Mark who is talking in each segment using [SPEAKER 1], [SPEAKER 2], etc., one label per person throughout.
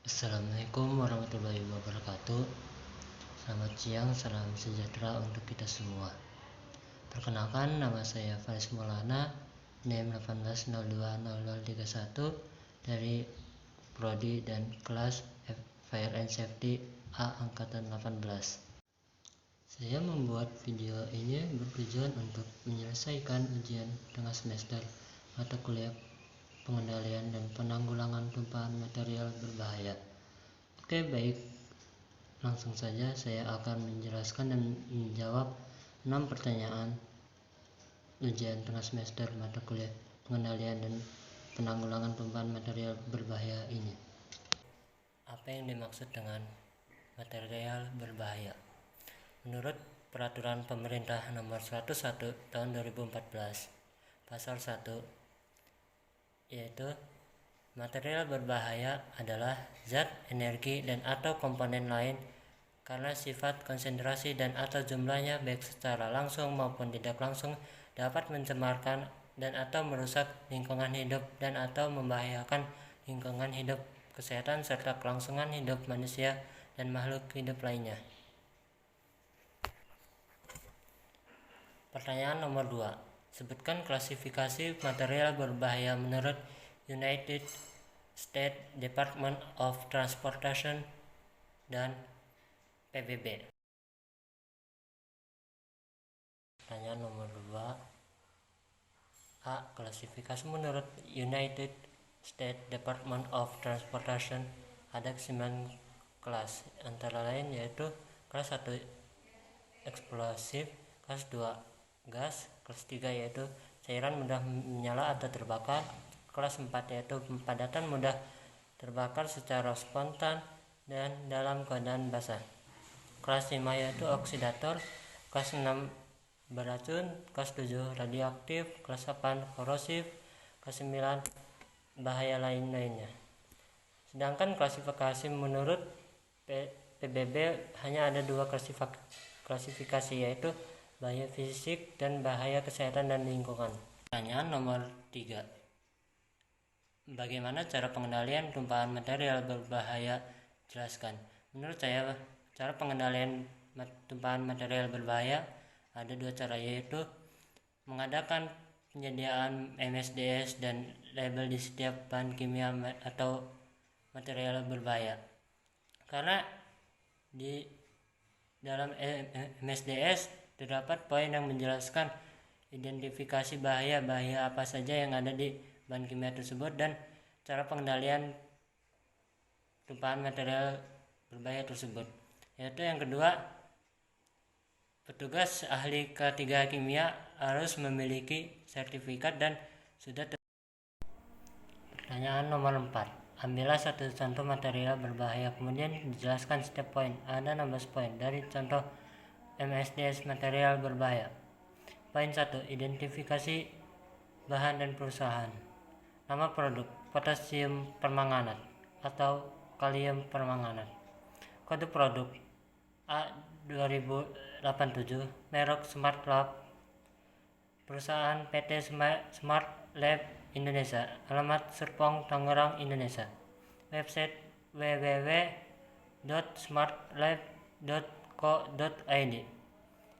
[SPEAKER 1] Assalamualaikum warahmatullahi wabarakatuh. Selamat siang, salam sejahtera untuk kita semua. Perkenalkan, nama saya Faris Maulana, NIM 18020031 dari Prodi dan kelas Fire and Safety A angkatan 18. Saya membuat video ini bertujuan untuk menyelesaikan ujian tengah semester mata kuliah pengendalian dan penanggulangan tumpahan material berbahaya. Oke, baik. Langsung saja saya akan menjelaskan dan menjawab 6 pertanyaan ujian tengah semester mata kuliah pengendalian dan penanggulangan tumpahan material berbahaya ini. Apa yang dimaksud dengan material berbahaya? Menurut Peraturan Pemerintah Nomor 101 Tahun 2014, Pasal 1, yaitu material berbahaya adalah zat, energi, dan atau komponen lain karena sifat, konsentrasi, dan atau jumlahnya baik secara langsung maupun tidak langsung dapat mencemarkan dan atau merusak lingkungan hidup dan atau membahayakan lingkungan hidup, kesehatan, serta kelangsungan hidup manusia dan makhluk hidup lainnya. Pertanyaan nomor 2. Sebutkan klasifikasi material berbahaya menurut United States Department of Transportation dan PBB. Pertanyaan nomor 2. A. Klasifikasi menurut United States Department of Transportation ada 9 kelas, antara lain yaitu kelas 1 eksplosif, kelas 2 gas, kelas 3 yaitu cairan mudah menyala atau terbakar, kelas 4 yaitu padatan mudah terbakar secara spontan dan dalam keadaan basah, kelas 5 yaitu oksidator, kelas 6 beracun, kelas 7 radioaktif, kelas 8 korosif, kelas 9 bahaya lainnya. Sedangkan klasifikasi menurut PBB hanya ada 2 klasifikasi, yaitu bahaya fisik dan bahaya kesehatan dan lingkungan. Pertanyaan nomor 3. Bagaimana cara pengendalian tumpahan material berbahaya? Jelaskan. Menurut saya, cara pengendalian tumpahan material berbahaya ada 2 cara, yaitu mengadakan penyediaan MSDS dan label di setiap bahan kimia atau material berbahaya. Karena di dalam MSDS terdapat poin yang menjelaskan identifikasi bahaya apa saja yang ada di bahan kimia tersebut dan cara pengendalian tumpahan material berbahaya tersebut. Yaitu yang kedua, petugas ahli K3 kimia harus memiliki sertifikat dan sudah Pertanyaan nomor 4. Ambillah satu contoh material berbahaya, kemudian dijelaskan setiap poin. Ada 16 poin dari contoh MSDS material berbahaya. Poin 1. Identifikasi bahan dan perusahaan. Nama produk, potasium permanganat atau kalium permanganat. Kode produk A2087, merek Smart Lab, perusahaan PT Smart Lab Indonesia, alamat Serpong, Tangerang, Indonesia. Website www.smartlab.co.id.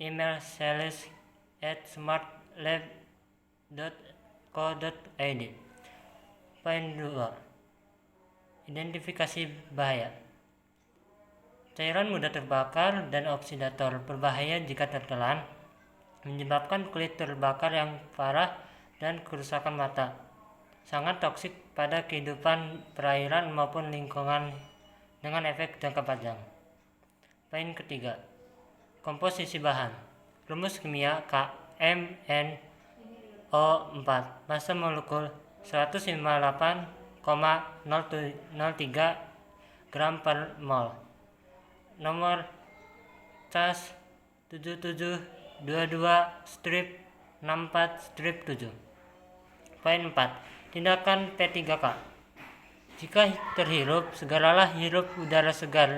[SPEAKER 1] Email sales@smartlab.co.id. Poin 2. Identifikasi bahaya. Cairan mudah terbakar dan oksidator berbahaya jika tertelan, menyebabkan kulit terbakar yang parah dan kerusakan mata. Sangat toksik pada kehidupan perairan maupun lingkungan dengan efek jangka panjang. Poin ketiga. Komposisi bahan. Rumus kimia KMnO4, massa molekul 158,03 gram per mol. Nomor cas 7722-64-7. Poin 4. Tindakan P3K. Jika terhirup, segeralah hirup udara segar.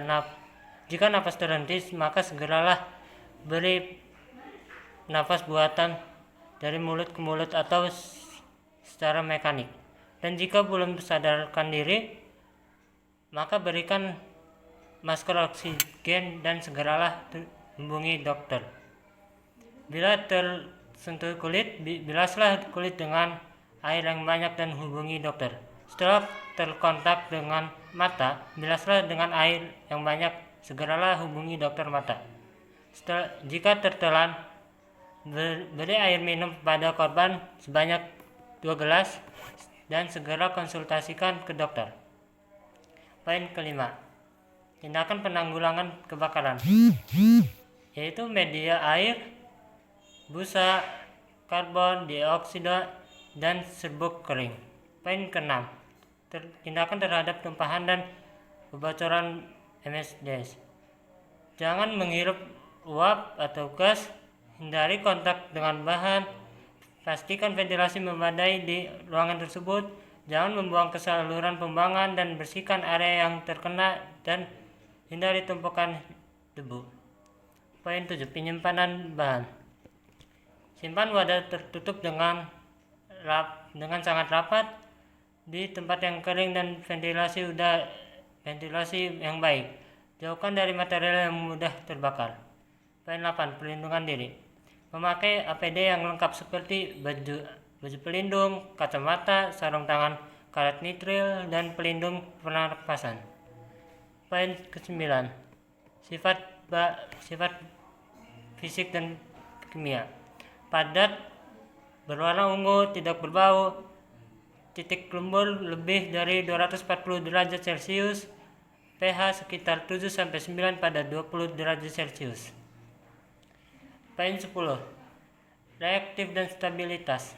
[SPEAKER 1] Jika nafas terhenti, maka segeralah beri nafas buatan dari mulut ke mulut atau secara mekanik. Dan jika belum sadarkan diri, maka berikan masker oksigen dan segeralah hubungi dokter. Bila tersentuh kulit, bilaslah kulit dengan air yang banyak dan hubungi dokter. Setelah terkontak dengan mata, bilaslah dengan air yang banyak, segeralah hubungi dokter mata. Jika tertelan, beri air minum pada korban sebanyak 2 gelas dan segera konsultasikan ke dokter. Poin kelima, tindakan penanggulangan kebakaran, yaitu media air, busa, karbon dioksida, dan serbuk kering. Poin keenam, tindakan terhadap tumpahan dan kebocoran MSDS. Jangan menghirup uap atau gas, hindari kontak dengan bahan, pastikan ventilasi memadai di ruangan tersebut, jangan membuang ke saluran pembuangan dan bersihkan area yang terkena dan hindari tumpukan debu. Poin 7, penyimpanan bahan. Simpan wadah tertutup dengan sangat rapat di tempat yang kering dan ventilasi yang baik. Jauhkan dari material yang mudah terbakar. Poin 8, perlindungan diri. Memakai APD yang lengkap seperti baju pelindung, kacamata, sarung tangan, karet nitril, dan pelindung pernapasan. Poin ke-9, sifat fisik dan kimia. Padat, berwarna ungu, tidak berbau, titik gembur lebih dari 240 derajat Celcius, pH sekitar 7-9 pada 20 derajat Celcius. Poin 10, reaktif dan stabilitas.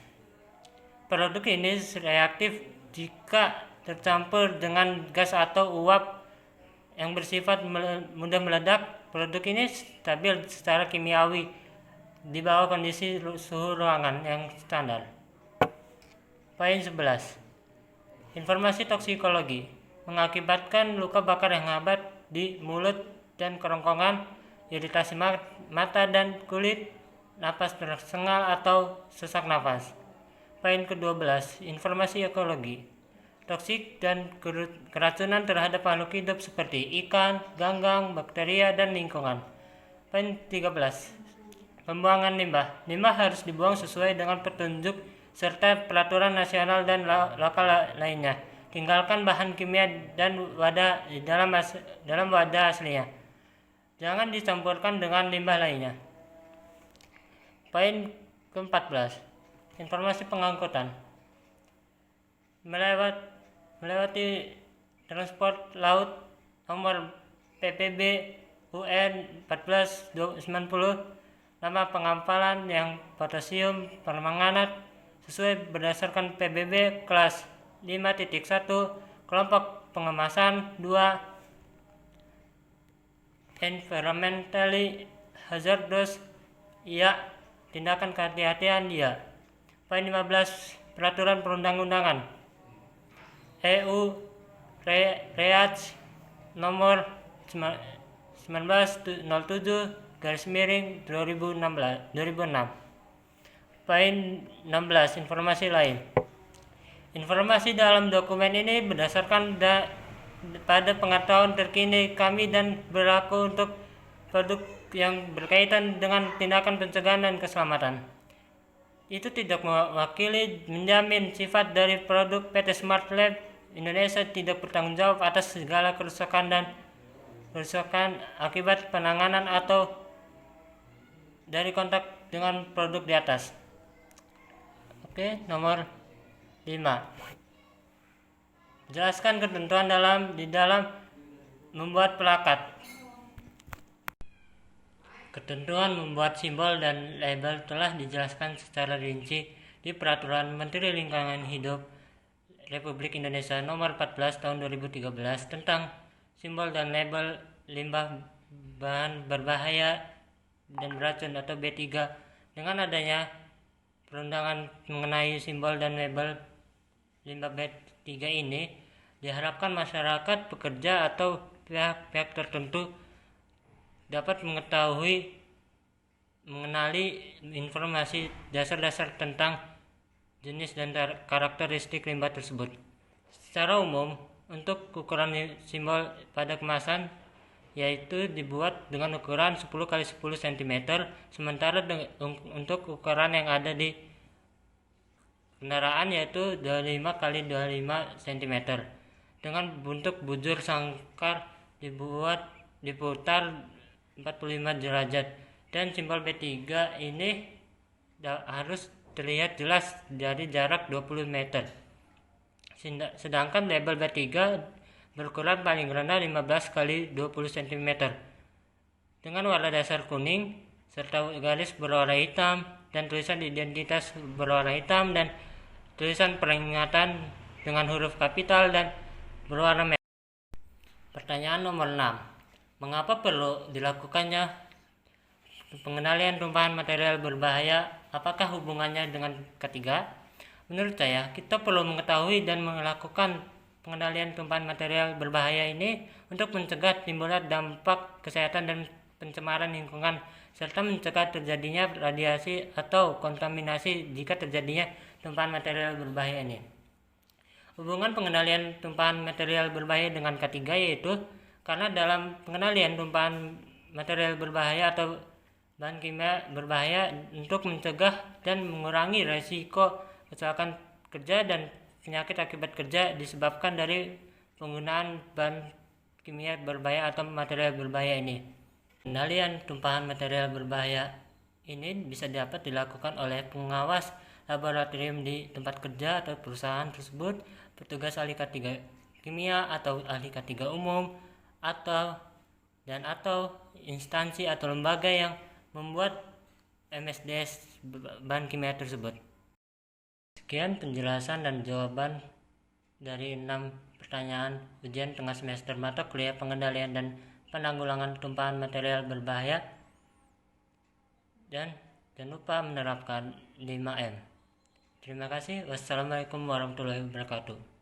[SPEAKER 1] Produk ini reaktif jika tercampur dengan gas atau uap yang bersifat mudah meledak. Produk ini stabil secara kimiawi di bawah kondisi suhu ruangan yang standar. Poin 11, informasi toksikologi. Mengakibatkan luka bakar yang hebat di mulut dan kerongkongan, iritasi mata dan kulit, napas tersengal atau sesak nafas. Poin ke-12, informasi ekologi. Toksik dan keracunan terhadap makhluk hidup seperti ikan, ganggang, bakteria, dan lingkungan. Poin 13, pembuangan limbah. Limbah harus dibuang sesuai dengan petunjuk serta peraturan nasional dan lokal lainnya. Tinggalkan bahan kimia dan wadah di dalam wadah aslinya. Jangan dicampurkan dengan limbah lainnya. Poin ke-14, informasi pengangkutan. Melewati transport laut nomor PPB UN 1490, nama pengampalan yang potasium permanganat sesuai berdasarkan PBB kelas 5.1, kelompok pengemasan 2, environmentally hazardous, ya, tindakan kehati-hatian, ya. Poin 15, peraturan perundang-undangan. EU REACH nomor 1907/2006. Poin 16, informasi lain. Informasi dalam dokumen ini berdasarkan pada pengetahuan terkini kami dan berlaku untuk produk yang berkaitan dengan tindakan pencegahan dan keselamatan. Itu tidak mewakili menjamin sifat dari produk. PT Smart Lab Indonesia tidak bertanggung jawab atas segala kerusakan akibat penanganan atau dari kontak dengan produk di atas. Oke, nomor 5. Jelaskan ketentuan di dalam membuat plakat. Ketentuan membuat simbol dan label telah dijelaskan secara rinci di Peraturan Menteri Lingkungan Hidup Republik Indonesia Nomor 14 Tahun 2013 tentang simbol dan label limbah bahan berbahaya dan beracun atau B3. Dengan adanya perundangan mengenai simbol dan label limbah B3 ini, diharapkan masyarakat, pekerja, atau pihak-pihak tertentu dapat mengenali informasi dasar-dasar tentang jenis dan karakteristik limbah tersebut. Secara umum, untuk ukuran simbol pada kemasan yaitu dibuat dengan ukuran 10 x 10 cm, sementara untuk ukuran yang ada di kendaraan yaitu 25 x 25 cm. Dengan bentuk bujur sangkar diputar 45 derajat, dan simbol B3 ini harus terlihat jelas dari jarak 20 meter. Sedangkan label B3 berukuran paling rendah 15 x 20 cm dengan warna dasar kuning serta garis berwarna hitam dan tulisan identitas berwarna hitam dan tulisan peringatan dengan huruf kapital dan berwarna merah. Pertanyaan nomor 6. Mengapa perlu dilakukannya pengendalian tumpahan material berbahaya? Apakah hubungannya dengan ketiga? Menurut saya, kita perlu mengetahui dan melakukan pengendalian tumpahan material berbahaya ini untuk mencegah timbulnya dampak kesehatan dan pencemaran lingkungan, serta mencegah terjadinya radiasi atau kontaminasi jika terjadinya tumpahan material berbahaya ini. Hubungan pengendalian tumpahan material berbahaya dengan ketiga yaitu karena dalam pengendalian tumpahan material berbahaya atau bahan kimia berbahaya untuk mencegah dan mengurangi risiko kecelakaan kerja dan penyakit akibat kerja disebabkan dari penggunaan bahan kimia berbahaya atau material berbahaya ini. Pengendalian tumpahan material berbahaya ini bisa dapat dilakukan oleh pengawas laboratorium di tempat kerja atau perusahaan tersebut, petugas ahli K3 kimia atau ahli K3 umum, atau instansi atau lembaga yang membuat MSDS bahan kimia tersebut. Sekian penjelasan dan jawaban dari 6 pertanyaan ujian tengah semester mata kuliah pengendalian dan penanggulangan tumpahan material berbahaya, dan jangan lupa menerapkan 5M. Terima kasih. Wassalamualaikum warahmatullahi wabarakatuh.